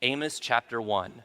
Amos chapter 1.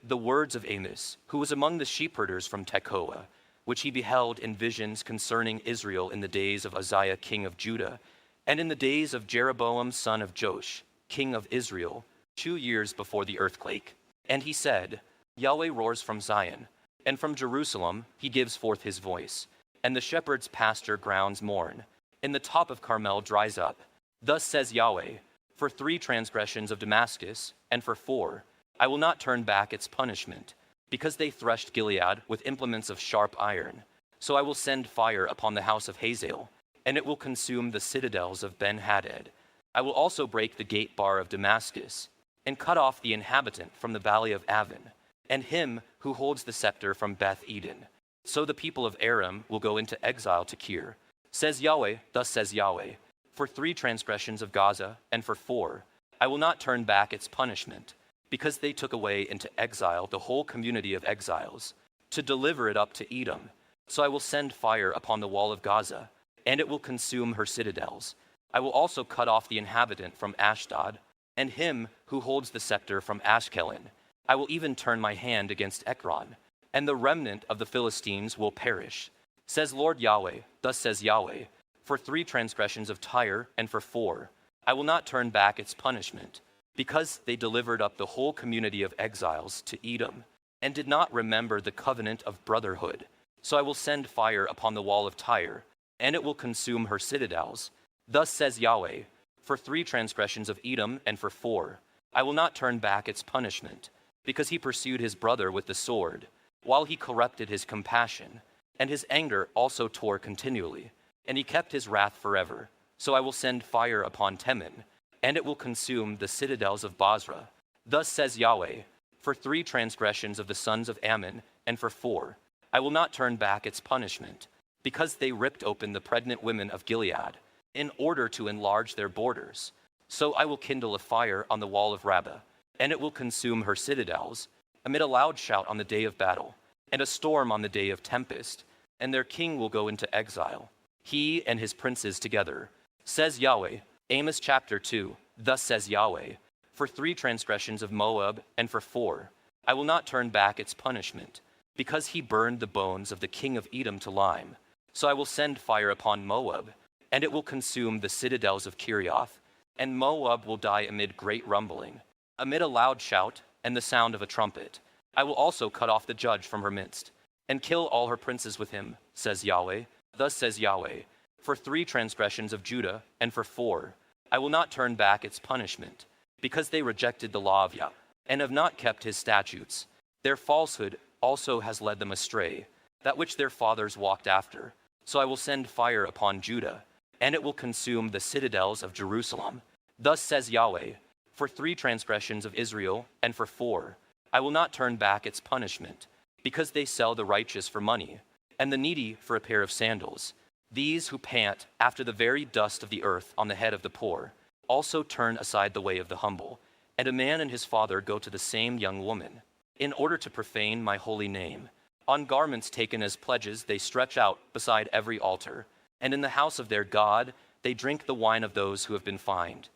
The words of Amos, who was among the sheepherders from Tekoa, which he beheld in visions concerning Israel in the days of Uzziah king of Judah, and in the days of Jeroboam son of Joash, king of Israel, 2 years before the earthquake. And he said, Yahweh roars from Zion, and from Jerusalem he gives forth his voice, and the shepherd's pasture grounds mourn, and the top of Carmel dries up. Thus says Yahweh, for 3 transgressions of Damascus, and for 4, I will not turn back its punishment, because they threshed Gilead with implements of sharp iron. So I will send fire upon the house of Hazael, and it will consume the citadels of Ben-Hadad. I will also break the gate bar of Damascus, and cut off the inhabitant from the valley of Avon, and him who holds the scepter from Beth-Eden. So the people of Aram will go into exile to Kir. Says Yahweh, thus says Yahweh, for 3 transgressions of Gaza, and for 4, I will not turn back its punishment, because they took away into exile the whole community of exiles, to deliver it up to Edom. So I will send fire upon the wall of Gaza, and it will consume her citadels. I will also cut off the inhabitant from Ashdod, and him who holds the scepter from Ashkelon. I will even turn my hand against Ekron, and the remnant of the Philistines will perish. Says Lord Yahweh, thus says Yahweh, for 3 transgressions of Tyre, and for 4, I will not turn back its punishment, because they delivered up the whole community of exiles to Edom, and did not remember the covenant of brotherhood. So I will send fire upon the wall of Tyre, and it will consume her citadels. Thus says Yahweh, for 3 transgressions of Edom, and for 4, I will not turn back its punishment, because he pursued his brother with the sword, while he corrupted his compassion, and his anger also tore continually, and he kept his wrath forever. So I will send fire upon Teman, and it will consume the citadels of Bozrah. Thus says Yahweh, for 3 transgressions of the sons of Ammon, and for 4, I will not turn back its punishment, because they ripped open the pregnant women of Gilead, in order to enlarge their borders. So I will kindle a fire on the wall of Rabbah, and it will consume her citadels, amid a loud shout on the day of battle, and a storm on the day of tempest, and their king will go into exile, he and his princes together. Says Yahweh, Amos chapter 2, thus says Yahweh, for 3 transgressions of Moab, and for 4, I will not turn back its punishment, because he burned the bones of the king of Edom to lime. So I will send fire upon Moab, and it will consume the citadels of Kirioth, and Moab will die amid great rumbling, amid a loud shout and the sound of a trumpet. I will also cut off the judge from her midst, and kill all her princes with him, says Yahweh. Thus says Yahweh, for 3 transgressions of Judah, and for 4, I will not turn back its punishment, because they rejected the law of Yah, and have not kept his statutes. Their falsehood also has led them astray, that which their fathers walked after. So I will send fire upon Judah, and it will consume the citadels of Jerusalem. Thus says Yahweh, for 3 transgressions of Israel, and for 4, I will not turn back its punishment, because they sell the righteous for money, and the needy for a pair of sandals. These who pant after the very dust of the earth on the head of the poor also turn aside the way of the humble, and a man and his father go to the same young woman, in order to profane my holy name. On garments taken as pledges they stretch out beside every altar, and in the house of their God they drink the wine of those who have been fined.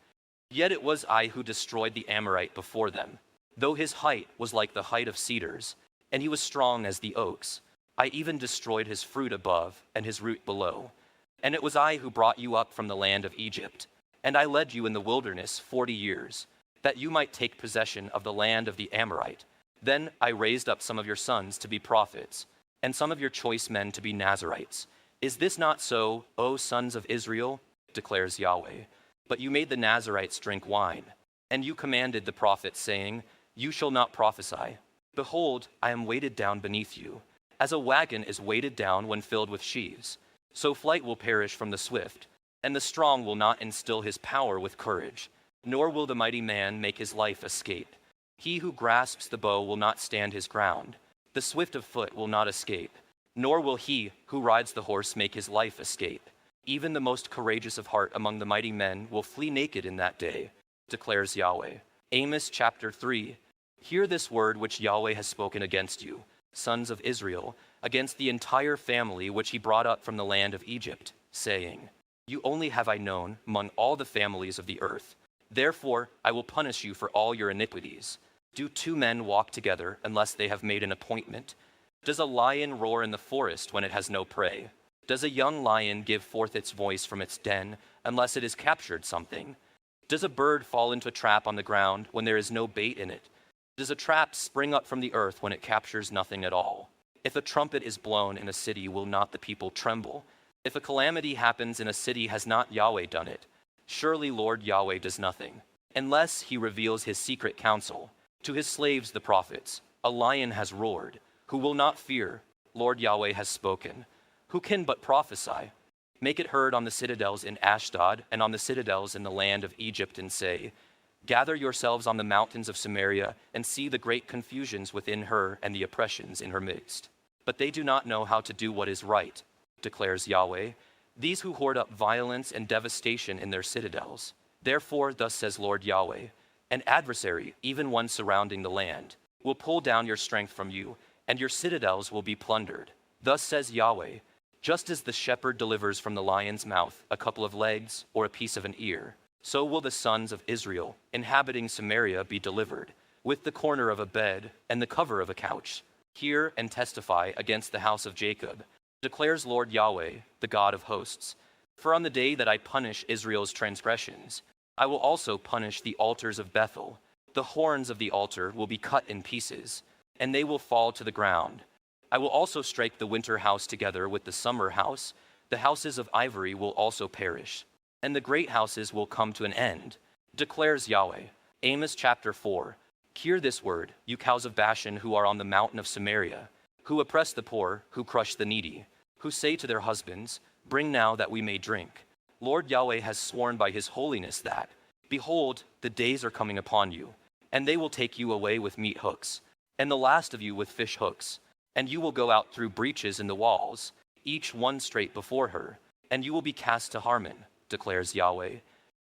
Yet it was I who destroyed the Amorite before them, though his height was like the height of cedars, and he was strong as the oaks. I even destroyed his fruit above and his root below. And it was I who brought you up from the land of Egypt, and I led you in the wilderness 40 years, that you might take possession of the land of the Amorite. Then I raised up some of your sons to be prophets, and some of your choice men to be Nazirites. Is this not so, O sons of Israel? Declares Yahweh. But you made the Nazirites drink wine, and you commanded the prophets, saying, You shall not prophesy. Behold, I am weighted down beneath you, as a wagon is weighted down when filled with sheaves. So flight will perish from the swift, and the strong will not instill his power with courage, nor will the mighty man make his life escape. He who grasps the bow will not stand his ground. The swift of foot will not escape, nor will he who rides the horse make his life escape. Even the most courageous of heart among the mighty men will flee naked in that day, declares Yahweh. Amos chapter 3. Hear this word which Yahweh has spoken against you, sons of Israel, against the entire family which he brought up from the land of Egypt, saying, You only have I known among all the families of the earth. Therefore I will punish you for all your iniquities. Do two men walk together unless they have made an appointment? Does a lion roar in the forest when it has no prey? Does a young lion give forth its voice from its den unless it has captured something? Does a bird fall into a trap on the ground when there is no bait in it? Does a trap spring up from the earth when it captures nothing at all? If a trumpet is blown in a city, will not the people tremble? If a calamity happens in a city, has not Yahweh done it? Surely Lord Yahweh does nothing, unless he reveals his secret counsel. To his slaves the prophets, a lion has roared. Who will not fear? Lord Yahweh has spoken. Who can but prophesy? Make it heard on the citadels in Ashdod and on the citadels in the land of Egypt, and say, gather yourselves on the mountains of Samaria and see the great confusions within her and the oppressions in her midst. But they do not know how to do what is right, declares Yahweh, these who hoard up violence and devastation in their citadels. Therefore, thus says Lord Yahweh, an adversary, even one surrounding the land, will pull down your strength from you, and your citadels will be plundered. Thus says Yahweh, just as the shepherd delivers from the lion's mouth a couple of legs or a piece of an ear, so will the sons of Israel, inhabiting Samaria, be delivered, with the corner of a bed and the cover of a couch. Hear and testify against the house of Jacob, declares Lord Yahweh, the God of hosts. For on the day that I punish Israel's transgressions, I will also punish the altars of Bethel. The horns of the altar will be cut in pieces, and they will fall to the ground. I will also strike the winter house together with the summer house. The houses of ivory will also perish, and the great houses will come to an end, declares Yahweh. Amos chapter 4. Hear this word, you cows of Bashan who are on the mountain of Samaria, who oppress the poor, who crush the needy, who say to their husbands, bring now that we may drink. Lord Yahweh has sworn by his holiness that, behold, the days are coming upon you, and they will take you away with meat hooks, and the last of you with fish hooks, and you will go out through breaches in the walls, each one straight before her, and you will be cast to Harmon, declares Yahweh.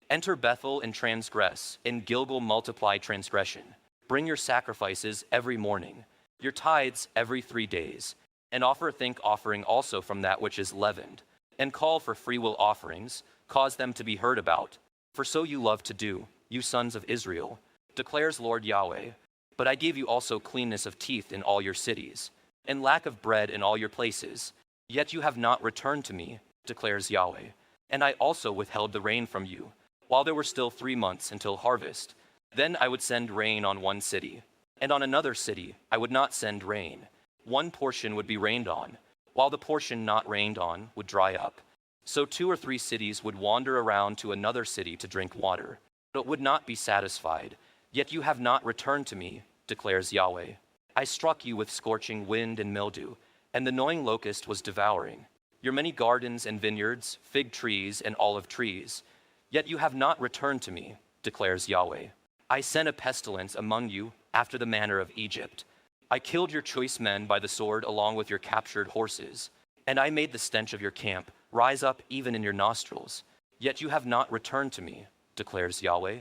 Enter Bethel and transgress, in Gilgal multiply transgression. Bring your sacrifices every morning, your tithes every 3 days, and offer a thank offering also from that which is leavened, and call for freewill offerings, cause them to be heard about. For so you love to do, you sons of Israel, declares Lord Yahweh. But I gave you also cleanness of teeth in all your cities, and lack of bread in all your places. Yet you have not returned to me, declares Yahweh. And I also withheld the rain from you, while there were still 3 months until harvest. Then I would send rain on one city, and on another city I would not send rain. One portion would be rained on, while the portion not rained on would dry up. So 2 or 3 cities would wander around to another city to drink water, but would not be satisfied. Yet you have not returned to me, declares Yahweh. I struck you with scorching wind and mildew, and the gnawing locust was devouring your many gardens and vineyards, fig trees and olive trees. Yet you have not returned to me, declares Yahweh. I sent a pestilence among you after the manner of Egypt. I killed your choice men by the sword along with your captured horses, and I made the stench of your camp rise up even in your nostrils. Yet you have not returned to me, declares Yahweh.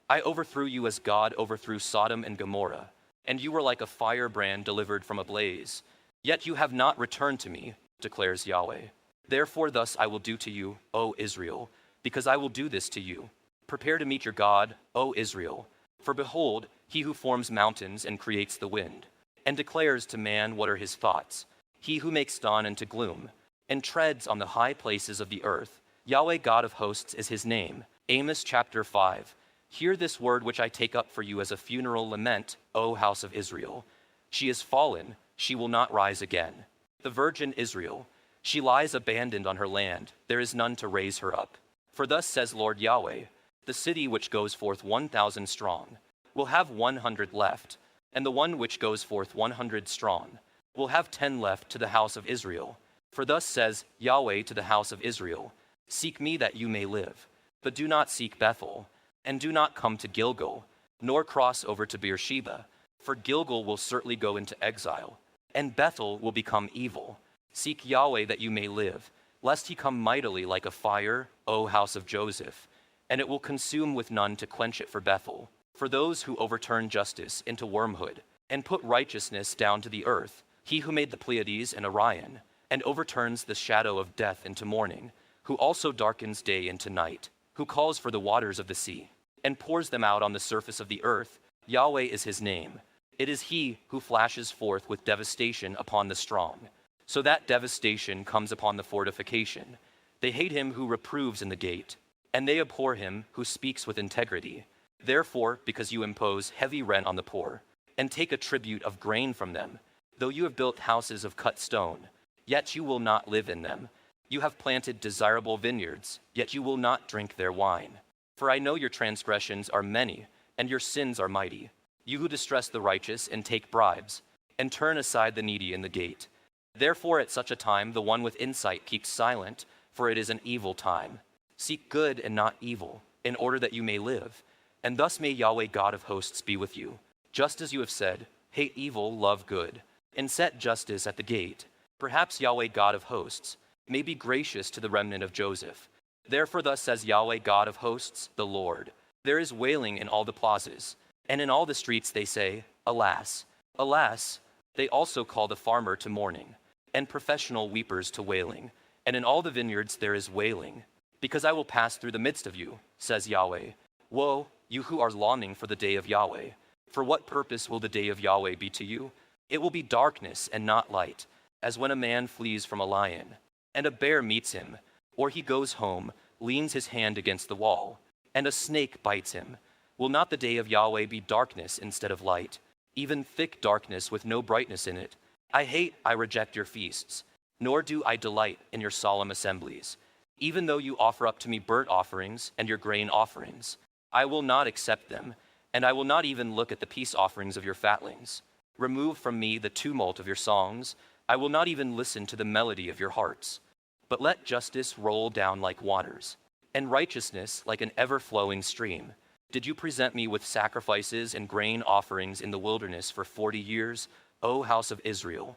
I overthrew you as God overthrew Sodom and Gomorrah, and you were like a firebrand delivered from a blaze. Yet you have not returned to me, declares Yahweh. Therefore thus I will do to you, O Israel, because I will do this to you. Prepare to meet your God, O Israel. For behold, he who forms mountains and creates the wind, and declares to man what are his thoughts, he who makes dawn into gloom, and treads on the high places of the earth. Yahweh God of hosts is his name. Amos chapter 5. Hear this word which I take up for you as a funeral lament, O house of Israel. She is fallen, she will not rise again. The virgin Israel, she lies abandoned on her land, there is none to raise her up. For thus says Lord Yahweh, the city which goes forth 1,000 strong will have 100 left, and the one which goes forth 100 strong will have 10 left to the house of Israel. For thus says Yahweh to the house of Israel, seek me that you may live, but do not seek Bethel, and do not come to Gilgal, nor cross over to Beersheba, for Gilgal will certainly go into exile, and Bethel will become evil. Seek Yahweh that you may live, lest he come mightily like a fire, O house of Joseph, and it will consume with none to quench it for Bethel. For those who overturn justice into wormhood, and put righteousness down to the earth, he who made the Pleiades and Orion, and overturns the shadow of death into morning, who also darkens day into night, who calls for the waters of the sea, and pours them out on the surface of the earth, Yahweh is his name. It is he who flashes forth with devastation upon the strong. So that devastation comes upon the fortification. They hate him who reproves in the gate, and they abhor him who speaks with integrity. Therefore, because you impose heavy rent on the poor, and take a tribute of grain from them, though you have built houses of cut stone, yet you will not live in them. You have planted desirable vineyards, yet you will not drink their wine. For I know your transgressions are many, and your sins are mighty. You who distress the righteous and take bribes, and turn aside the needy in the gate. Therefore at such a time the one with insight keeps silent, for it is an evil time. Seek good and not evil, in order that you may live. And thus may Yahweh God of hosts be with you. Just as you have said, hate evil, love good, and set justice at the gate. Perhaps Yahweh God of hosts may be gracious to the remnant of Joseph. Therefore thus says Yahweh God of hosts, the Lord. There is wailing in all the plazas, and in all the streets they say, alas, alas. They also call the farmer to mourning, and professional weepers to wailing. And in all the vineyards there is wailing. Because I will pass through the midst of you, says Yahweh. Woe, you who are longing for the day of Yahweh. For what purpose will the day of Yahweh be to you? It will be darkness and not light, as when a man flees from a lion, and a bear meets him, or he goes home, leans his hand against the wall, and a snake bites him. Will not the day of Yahweh be darkness instead of light, even thick darkness with no brightness in it? I reject your feasts, nor do I delight in your solemn assemblies. Even though you offer up to me burnt offerings and your grain offerings, I will not accept them, and I will not even look at the peace offerings of your fatlings. Remove from me the tumult of your songs. I will not even listen to the melody of your hearts. But let justice roll down like waters, and righteousness like an ever-flowing stream. Did you present me with sacrifices and grain offerings in the wilderness for 40 years, O house of Israel?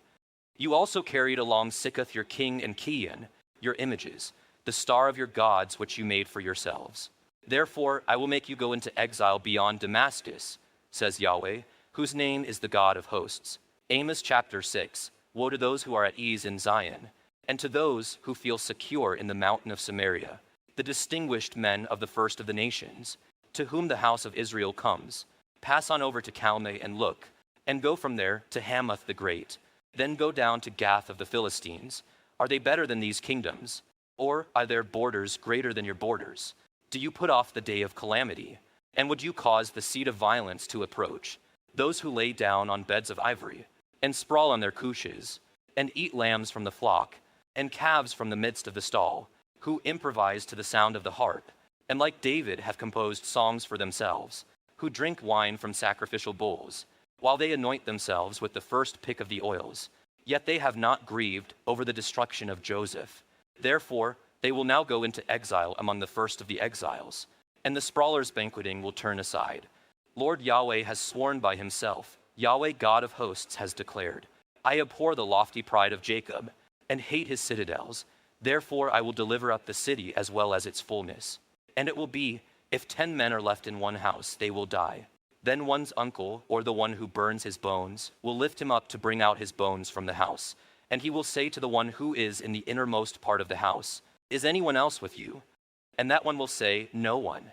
You also carried along Sikkoth your king and Kian, your images, the star of your gods which you made for yourselves. Therefore I will make you go into exile beyond Damascus, says Yahweh, whose name is the God of hosts. Amos chapter 6. Woe to those who are at ease in Zion, and to those who feel secure in the mountain of Samaria, the distinguished men of the first of the nations, to whom the house of Israel comes. Pass on over to Calneh and look, and go from there to Hamath the Great. Then go down to Gath of the Philistines. Are they better than these kingdoms? Or are their borders greater than your borders? Do you put off the day of calamity? And would you cause the seat of violence to approach? Those who lay down on beds of ivory, and sprawl on their couches, and eat lambs from the flock, and calves from the midst of the stall, who improvise to the sound of the harp, and like David have composed songs for themselves, who drink wine from sacrificial bowls, while they anoint themselves with the first pick of the oils. Yet they have not grieved over the destruction of Joseph. Therefore, they will now go into exile among the first of the exiles, and the sprawlers banqueting will turn aside. Lord Yahweh has sworn by himself, Yahweh God of hosts has declared, I abhor the lofty pride of Jacob, and hate his citadels. Therefore I will deliver up the city as well as its fullness. And it will be, if 10 men are left in one house, they will die. Then one's uncle, or the one who burns his bones, will lift him up to bring out his bones from the house. And he will say to the one who is in the innermost part of the house, Is anyone else with you? And that one will say, No one.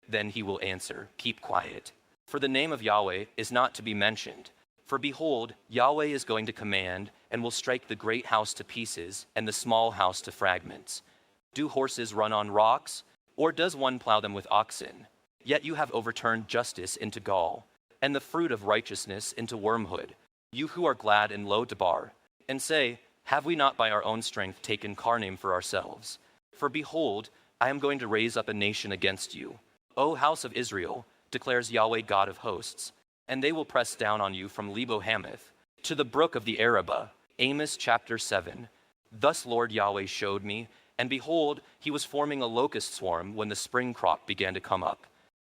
Then he will answer, Keep quiet, for the name of Yahweh is not to be mentioned. For behold, Yahweh is going to command, and will strike the great house to pieces, and the small house to fragments. Do horses run on rocks? Or does one plow them with oxen? Yet you have overturned justice into gall, and the fruit of righteousness into wormwood. You who are glad in Lo-debar, and say, Have we not by our own strength taken Karnaim for ourselves? For behold, I am going to raise up a nation against you, O house of Israel, declares Yahweh God of hosts, and they will press down on you from Lebo Hamath to the brook of the Arabah. Amos chapter 7. Thus Lord Yahweh showed me, and behold, he was forming a locust swarm when the spring crop began to come up.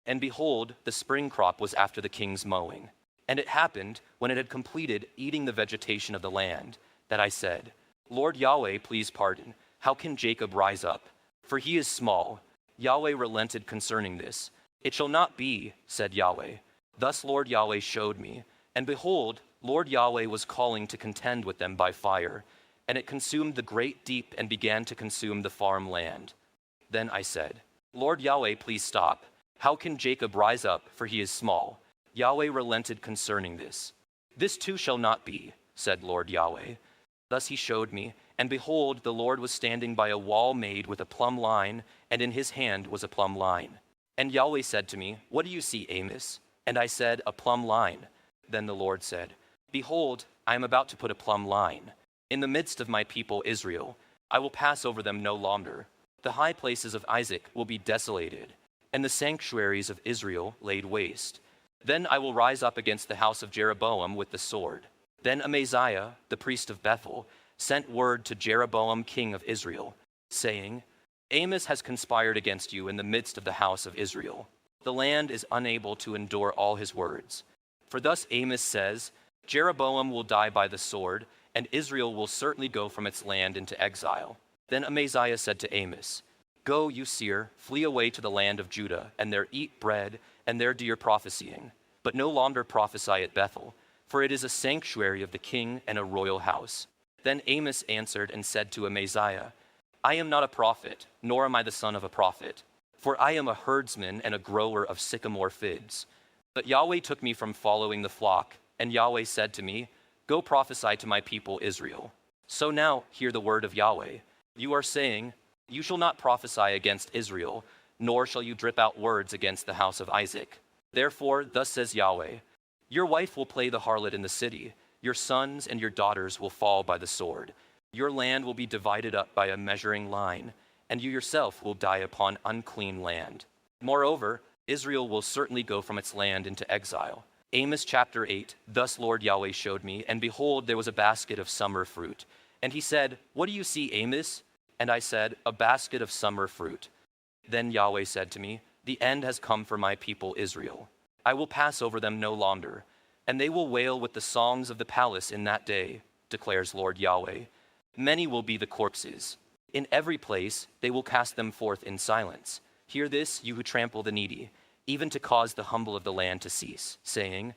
And behold, the spring crop was after the king's mowing. And it happened, when it had completed eating the vegetation of the land, that I said, Lord Yahweh, please pardon. How can Jacob rise up? For he is small. Yahweh relented concerning this. It shall not be, said Yahweh. Thus Lord Yahweh showed me. And behold, Lord Yahweh was calling to contend with them by fire. And it consumed the great deep and began to consume the farm land. Then I said, Lord Yahweh, please stop. How can Jacob rise up, for he is small? Yahweh relented concerning this. This too shall not be, said Lord Yahweh. Thus he showed me, and behold, the Lord was standing by a wall made with a plumb line, and in his hand was a plumb line. And Yahweh said to me, What do you see, Amos? And I said, A plumb line. Then the Lord said, Behold, I am about to put a plumb line. In the midst of my people Israel, I will pass over them no longer. The high places of Isaac will be desolated, and the sanctuaries of Israel laid waste. Then I will rise up against the house of Jeroboam with the sword. Then Amaziah, the priest of Bethel, sent word to Jeroboam king of Israel, saying, Amos has conspired against you in the midst of the house of Israel. The land is unable to endure all his words. For thus Amos says, Jeroboam will die by the sword, and Israel will certainly go from its land into exile. Then Amaziah said to Amos, Go, you seer, flee away to the land of Judah, and there eat bread, and there do your prophesying. But no longer prophesy at Bethel, for it is a sanctuary of the king and a royal house. Then Amos answered and said to Amaziah, I am not a prophet, nor am I the son of a prophet, for I am a herdsman and a grower of sycamore figs. But Yahweh took me from following the flock, and Yahweh said to me, Go prophesy to my people Israel. So now hear the word of Yahweh. You are saying, You shall not prophesy against Israel, nor shall you drip out words against the house of Isaac. Therefore, thus says Yahweh, Your wife will play the harlot in the city, your sons and your daughters will fall by the sword. Your land will be divided up by a measuring line, and you yourself will die upon unclean land. Moreover, Israel will certainly go from its land into exile. Amos chapter 8, Thus Lord Yahweh showed me, and behold, there was a basket of summer fruit. And he said, What do you see, Amos? And I said, A basket of summer fruit. Then Yahweh said to me, The end has come for my people Israel. I will pass over them no longer, and they will wail with the songs of the palace in that day, declares Lord Yahweh. Many will be the corpses. In every place they will cast them forth in silence. Hear this, you who trample the needy, even to cause the humble of the land to cease, saying,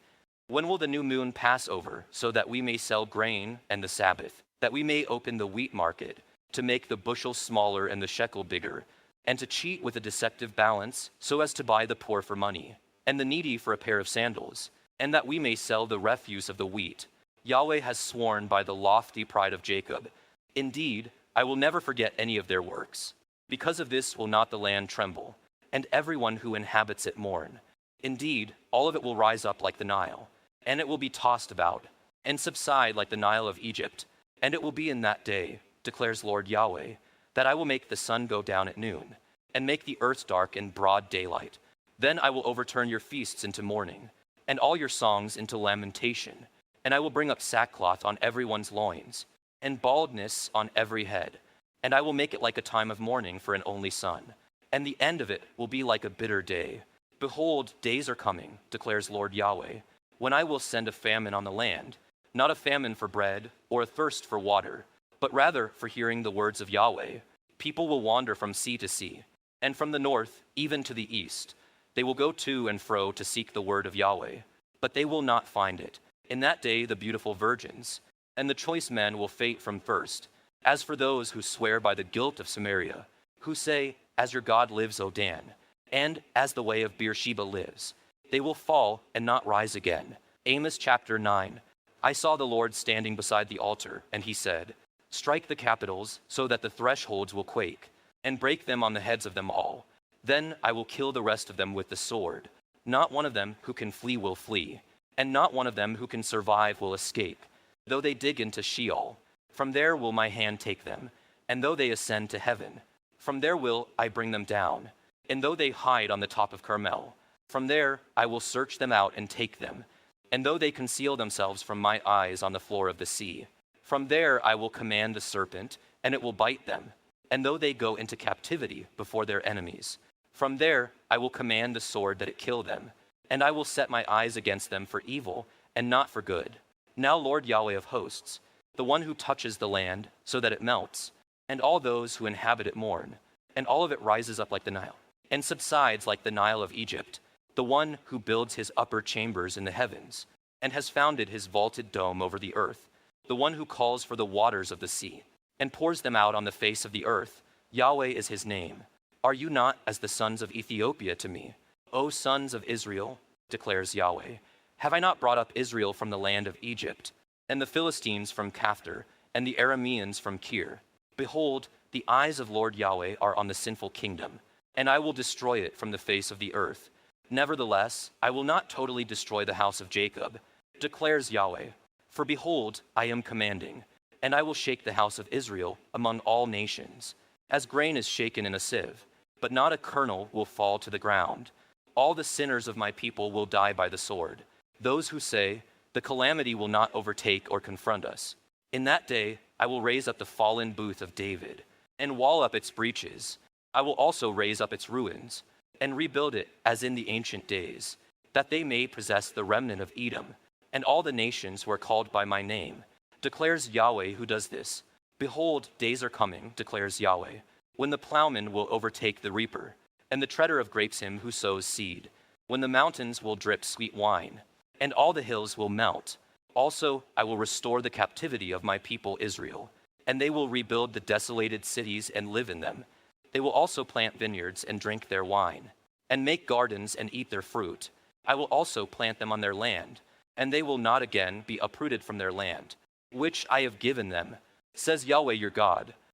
When will the new moon pass over, so that we may sell grain and the Sabbath, that we may open the wheat market, to make the bushel smaller and the shekel bigger, and to cheat with a deceptive balance, so as to buy the poor for money, and the needy for a pair of sandals, and that we may sell the refuse of the wheat. Yahweh has sworn by the lofty pride of Jacob, Indeed, I will never forget any of their works. Because of this will not the land tremble, and everyone who inhabits it mourn. Indeed, all of it will rise up like the Nile, and it will be tossed about, and subside like the Nile of Egypt. And it will be in that day, declares Lord Yahweh, that I will make the sun go down at noon, and make the earth dark in broad daylight. Then I will overturn your feasts into mourning, and all your songs into lamentation, and I will bring up sackcloth on everyone's loins, and baldness on every head, and I will make it like a time of mourning for an only son, and the end of it will be like a bitter day. Behold, days are coming, declares Lord Yahweh, when I will send a famine on the land, not a famine for bread or a thirst for water, but rather for hearing the words of Yahweh. People will wander from sea to sea, and from the north even to the east. They will go to and fro to seek the word of Yahweh, but they will not find it. In that day the beautiful virgins and the choice men will fade from thirst. As for those who swear by the guilt of Samaria, who say, As your God lives, O Dan, and as the way of Beersheba lives, they will fall and not rise again. Amos chapter 9. I saw the Lord standing beside the altar, and he said, Strike the capitals so that the thresholds will quake, and break them on the heads of them all. Then I will kill the rest of them with the sword. Not one of them who can flee will flee, and not one of them who can survive will escape. Though they dig into Sheol, from there will my hand take them, and though they ascend to heaven, from there will I bring them down. And though they hide on the top of Carmel, from there I will search them out and take them. And though they conceal themselves from my eyes on the floor of the sea, from there I will command the serpent, and it will bite them. And though they go into captivity before their enemies, from there I will command the sword that it kill them. And I will set my eyes against them for evil, and not for good. Now Lord Yahweh of hosts, the one who touches the land so that it melts, and all those who inhabit it mourn, and all of it rises up like the Nile, and subsides like the Nile of Egypt, the one who builds his upper chambers in the heavens, and has founded his vaulted dome over the earth, the one who calls for the waters of the sea, and pours them out on the face of the earth. Yahweh is his name. Are you not as the sons of Ethiopia to me, O sons of Israel? declares Yahweh. Have I not brought up Israel from the land of Egypt, and the Philistines from Caphtor, and the Arameans from Kir? Behold, the eyes of Lord Yahweh are on the sinful kingdom, and I will destroy it from the face of the earth. Nevertheless, I will not totally destroy the house of Jacob, declares Yahweh. For behold, I am commanding, and I will shake the house of Israel among all nations, as grain is shaken in a sieve, but not a kernel will fall to the ground. All the sinners of my people will die by the sword, those who say, the calamity will not overtake or confront us. In that day I will raise up the fallen booth of David, and wall up its breaches. I will also raise up its ruins, and rebuild it as in the ancient days, that they may possess the remnant of Edom, and all the nations who are called by my name, declares Yahweh who does this. Behold, days are coming, declares Yahweh, when the plowman will overtake the reaper, and the treader of grapes him who sows seed, when the mountains will drip sweet wine, and all the hills will melt. Also, I will restore the captivity of my people Israel, and they will rebuild the desolated cities and live in them. They will also plant vineyards and drink their wine, and make gardens and eat their fruit. I will also plant them on their land, and they will not again be uprooted from their land, which I have given them, says Yahweh your God.